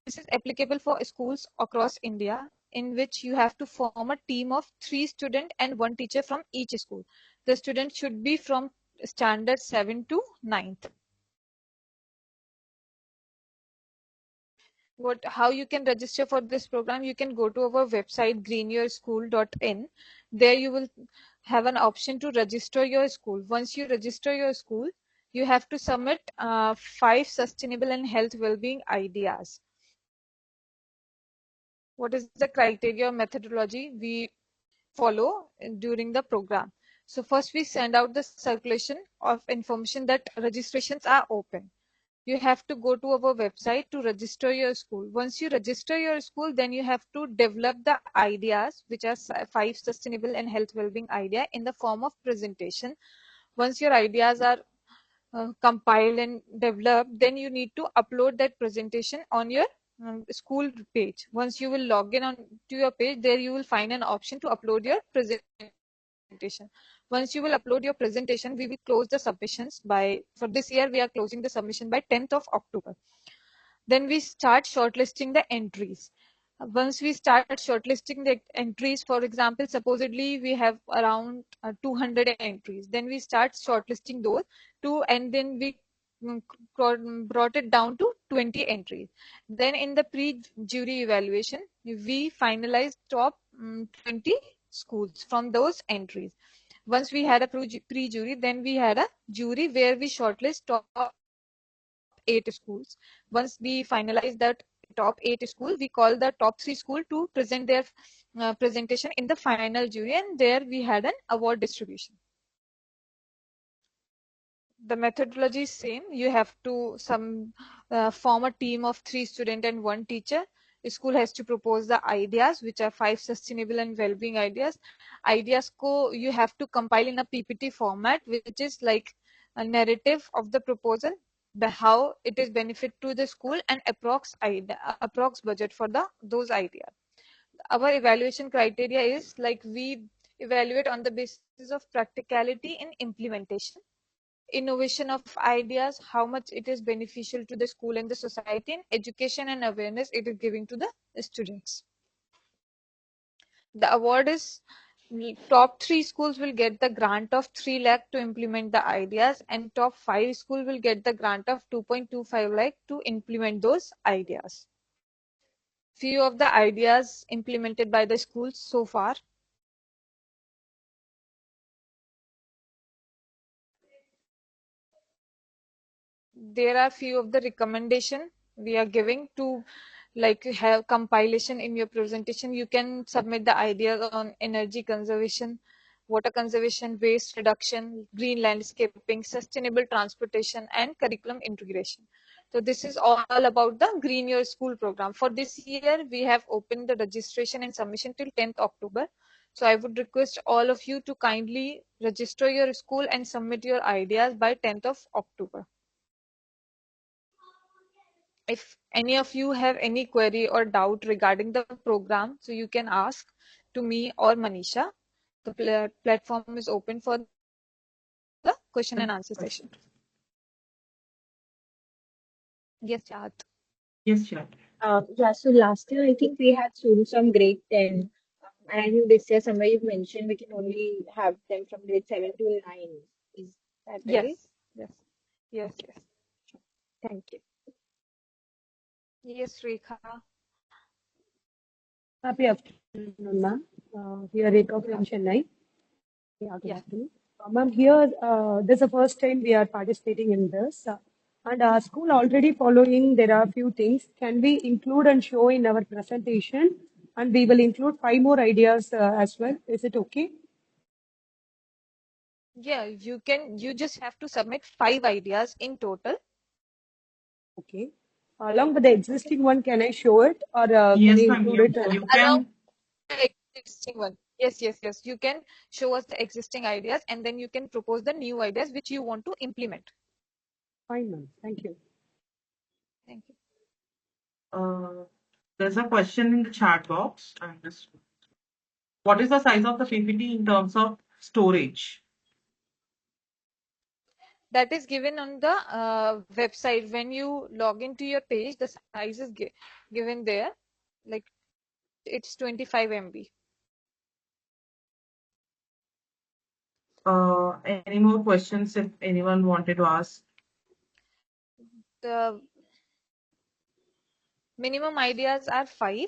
This is applicable for schools across India in which you have to form a team of 3 students and 1 teacher from each school. The student should be from standard 7 to 9th. How you can register for this program? You can go to our website greenyourschool.in. There you will have an option to register your school. Once you register your school, you have to submit 5 sustainable and health well-being ideas. What is the criteria methodology we follow during the program? So first we send out the circulation of information that registrations are open. You have to go to our website to register your school. Once you register your school, then you have to develop the ideas, which are 5 sustainable and health well-being idea in the form of presentation. Once your ideas are compiled and developed, then you need to upload that presentation on your school page. Once you will log in on to your page, there you will find an option to upload your presentation. Once you will upload your presentation, we will close the submissions for this year, we are closing the submission by 10th of October. Then we start shortlisting the entries. Once we start shortlisting the entries, for example, supposedly we have around 200 entries. Then we start shortlisting those and then we brought it down to 20 entries. Then in the pre-jury evaluation, we finalized top 20 schools from those entries. Once we had a pre-jury, then we had a jury where we shortlist top 8 schools. Once we finalize that top 8 school, we call the top 3 school to present their presentation in the final jury, and there we had an award distribution. The methodology is same. You have to form a team of 3 students and 1 teacher. The school has to propose the ideas, which are 5 sustainable and well-being ideas. Ideas you have to compile in a PPT format, which is like a narrative of the proposal, how it is benefit to the school, and approx budget for those ideas. Our evaluation criteria is like we evaluate on the basis of practicality in implementation, innovation of ideas, how much it is beneficial to the school and the society, and education and awareness it is giving to the students. The award is top 3 schools will get the grant of 3 lakh to implement the ideas, and top 5 school will get the grant of 2.25 lakh to implement those ideas. Few of the ideas implemented by the schools so far. There are few of the recommendation we are giving to like have compilation in your presentation. You can submit the ideas on energy conservation, water conservation, waste reduction, green landscaping, sustainable transportation, and curriculum integration. So this is all about the Green Your School program. For this year, we have opened the registration and submission till 10th October. So I would request all of you to kindly register your school and submit your ideas by 10th of October. If any of you have any query or doubt regarding the program, so you can ask to me or Manisha. The platform is open for the question and answer session. Yes, Chahat. yes, Chat. Yeah, so last year I think we had students from grade 10 And this year, somewhere you've mentioned we can only have them from grade 7 to 9. Is that right? Yes, yes, yes, yes, Thank you. yes, Rekha. Happy afternoon, ma'am. Here, Rekha from Good Chennai. Yeah, good Yeah. afternoon. Ma'am, here, this is the first time we are participating in this. And our school already following, there are a few things. Can we include and show in our presentation? And we will include five more ideas as well. Is it okay? Yeah, you can, you just have to submit 5 ideas in total. Okay. Along with the existing one, can I show it or can I Yes, ma'am. include You, it? you Along can. the existing one. Yes, yes, yes. You can show us the existing ideas and then you can propose the new ideas which you want to implement. Fine, ma'am. Thank you. Thank you. There's a question in the chat box. What is the size of the PPT in terms of storage? That is given on the website. When you log into your page, the size is given there. Like it's 25 MB. Any more questions if anyone wanted to ask? The minimum ideas are 5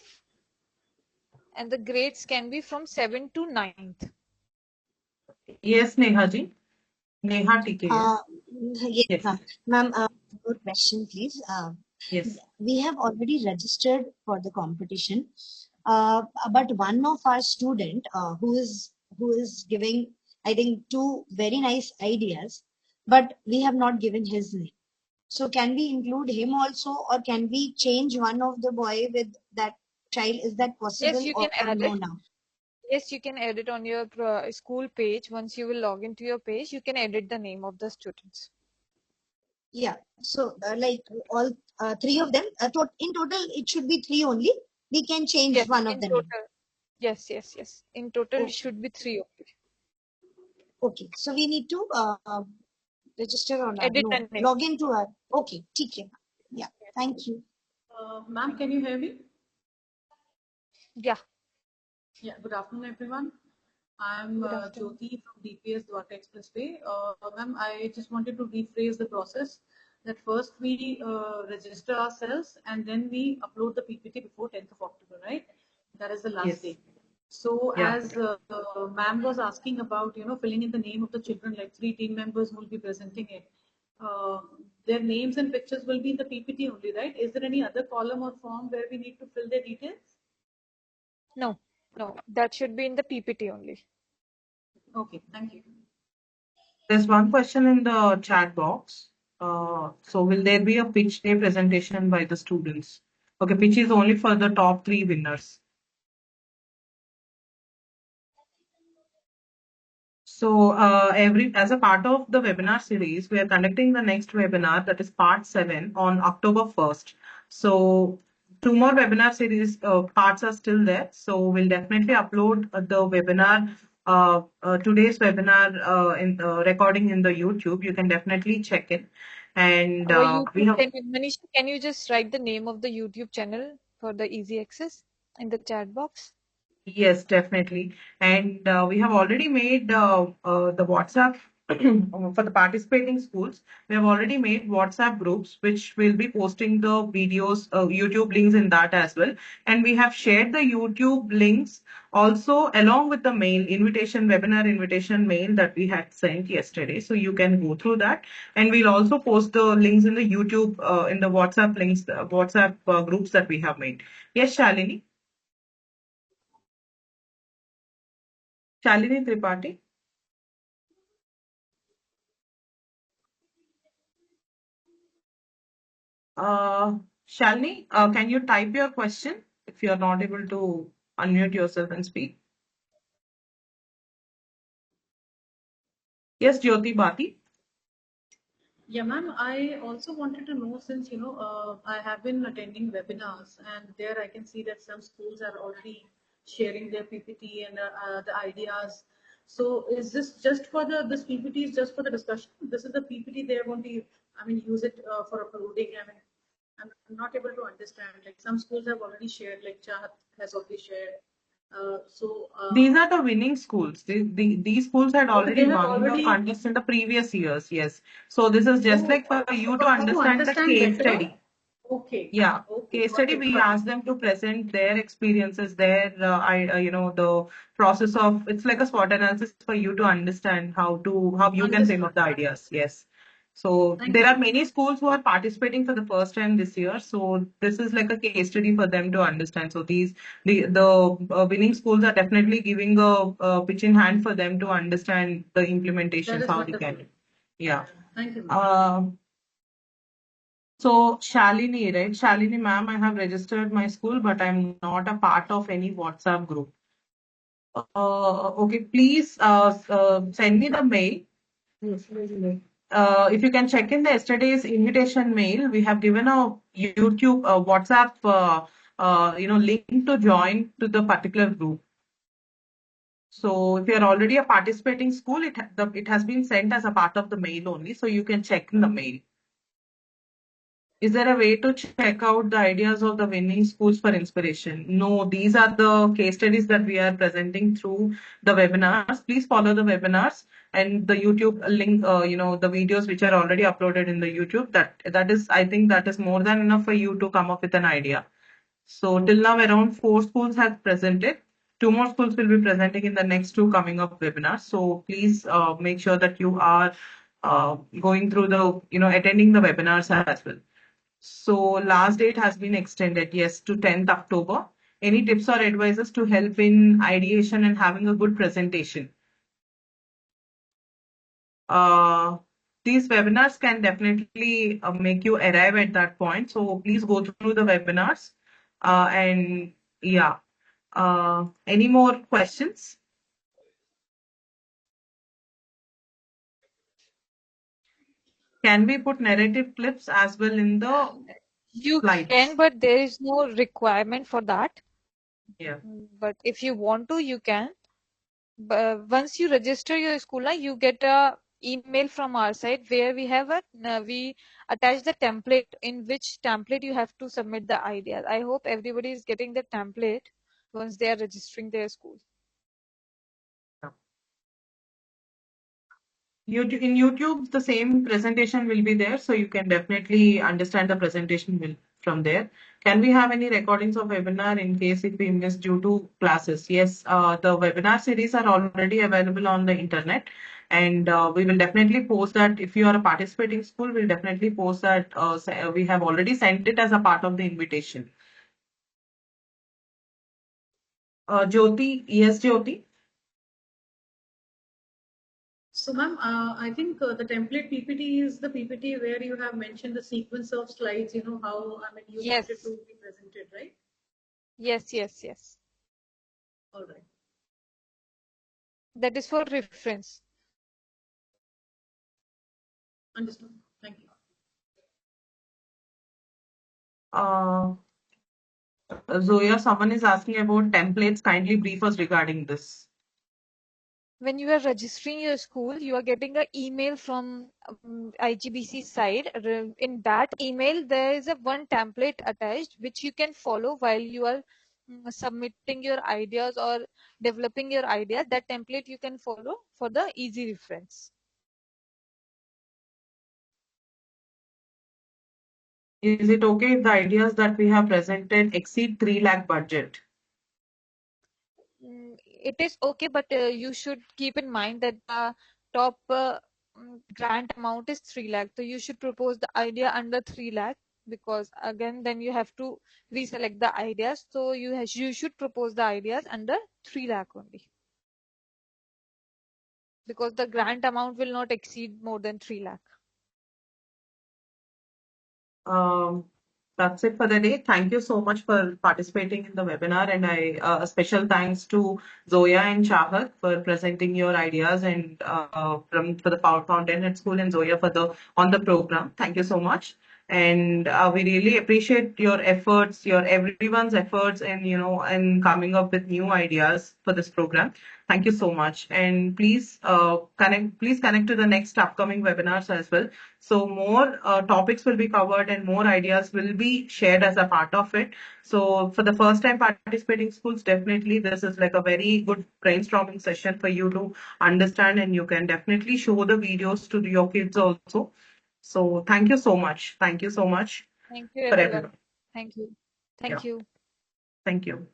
and the grades can be from 7 to 9th. Yes, Neha ji. Neha TKS. Uh, yes, Yes, ma'am. Ma'am, your question, please. yes, We have already registered for the competition, but one of our student who is giving, I think, two very nice ideas, but we have not given his name. So can we include him also, or can we change one of the boy with that child? Is that Yes, possible you or can add no it. now? Yes, you can edit on your school page. Once you will log into your page, you can edit the name of the students. Yeah. So like all three of them, in total it should be three only. We can change Yes, one of in the name. total. Yes, yes, yes. In total, it Okay. should be 3 only. Okay. So we need to register on our, Edit no, the name. log into our, okay, ठीक है. Yeah. Thank you. Ma'am, can you hear me? Yeah. Yeah, good afternoon, everyone. I'm Good afternoon. Jyoti from DPS Dwarka Expressway. Ma'am, I just wanted to rephrase the process that first we register ourselves and then we upload the PPT before 10th of October, right? That is the last yes, day. So yeah. as ma'am was asking about, filling in the name of the children, like 3 team members who will be presenting it. Uh, their names and pictures will be in the PPT only, right? Is there any other column or form where we need to fill their details? No, no, that should be in the PPT only. Okay, thank you. There's one question in the chat box. So will there be a pitch day presentation by the students? Okay, pitch is only for the top 3 winners. So as a part of the webinar series, we are conducting the next webinar, that is part 7, on October 1st. So 2 more webinar series parts are still there. So we'll definitely upload the webinar, today's webinar in recording in the YouTube. You can definitely check it. And Our we YouTube have. channel, Manisha, can you just write the name of the YouTube channel for the easy access in the chat box? Yes, definitely. And we have already made the WhatsApp for the participating schools. We have already made WhatsApp groups, which will be posting the videos, YouTube links in that as well. And we have shared the YouTube links also along with the mail invitation, webinar invitation mail that we had sent yesterday. So you can go through that. And we'll also post the links in the YouTube, in the WhatsApp links, WhatsApp groups that we have made. Yes, Shalini. Shalini Tripathi. Shalini, can you type your question if you are not able to unmute yourself and speak? Yes, Jyoti Bhati. Yeah, ma'am, I also wanted to know since, I have been attending webinars and there I can see that some schools are already sharing their PPT and the ideas. So is this just for this PPT is just for the discussion? This is the PPT they are going to, use it for uploading. I'm not able to understand. Like some schools have already shared, like Chahat has already shared. These are the winning schools. These schools had okay, already they have won the already. contest in the previous years. Yes. So this is just like for you to To understand the understand case better. study. Okay. Yeah, Okay. case Got study, it. we Got it. ask them to present their experiences, their, the process of, it's like a SWOT analysis for you to understand how you can frame Understood. up the ideas. Yes. So Thank there you. are many schools who are participating for the first time this year. So this is like a case study for them to understand. So the winning schools are definitely giving a pitch in hand for them to understand the That implementations, is how they wonderful. can. Yeah. Thank you, ma'am. So Shalini, right? Shalini, ma'am, I have registered my school, but I'm not a part of any WhatsApp group. Okay, please send me the mail. If you can check in the yesterday's invitation mail, we have given a YouTube, WhatsApp, link to join to the particular group. So if you are already a participating school, it has been sent as a part of the mail only, so you can check in the mail. Is there a way to check out the ideas of the winning schools for inspiration? No, these are the case studies that we are presenting through the webinars. Please follow the webinars and the YouTube link, the videos which are already uploaded in the YouTube. That is, I think that is more than enough for you to come up with an idea. So till now, around 4 schools have presented. 2 more schools will be presenting in the next 2 coming up webinars. So please make sure that you are going through attending the webinars as well. So last date has been extended, yes, to 10th October. Any tips or advices to help in ideation and having a good presentation? Uh, these webinars can definitely make you arrive at that point. So please go through the webinars. And yeah, any more questions? Can we put narrative clips as well in the You slides? can, but there is no requirement for that. Yeah. But if you want to, you can. But once you register your school, you get a email from our side where we attach the template, in which template you have to submit the ideas. I hope everybody is getting the template once they are registering their school. In YouTube, the same presentation will be there, so you can definitely understand the presentation from there. Can we have any recordings of webinar in case if we miss due to classes? Yes, the webinar series are already available on the internet, and we will definitely post that. If you are a participating school, we'll definitely post that. We have already sent it as a part of the invitation. Jyoti, yes, Jyoti. So, ma'am, I think the template PPT is the PPT where you have mentioned the sequence of slides, how, I mean, you wanted Yes, to be presented, right? yes. All right. That is for reference. Understood. Thank you. Zoya, someone is asking about templates. Kindly brief us regarding this. When you are registering your school, you are getting an email from IGBC side. In that email, there is a one template attached which you can follow while you are submitting your ideas or developing your ideas. That template you can follow for the easy reference. Is it okay if the ideas that we have presented exceed 3 lakh budget? It is okay, but you should keep in mind that the top grant amount is 3 lakh. So you should propose the idea under 3 lakh, because again, then you have to reselect the ideas. So you should propose the ideas under 3 lakh only, because the grant amount will not exceed more than 3 lakh. Um, that's it for the day. Thank you so much for participating in the webinar, and a special thanks to Zoya and Chahat for presenting your ideas, and for the Fountainhead School, and Zoya for the on the program. Thank you so much. And we really appreciate your efforts, your everyone's efforts, and in coming up with new ideas for this program. Thank you so much. And please connect to the next upcoming webinars as well. So more topics will be covered and more ideas will be shared as a part of it. So for the first time participating schools, definitely this is like a very good brainstorming session for you to understand, and you can definitely show the videos to your kids also. So thank you so much. Thank you so much Thank you, for everyone. everyone. Thank you. Yeah. Thank you. Thank you.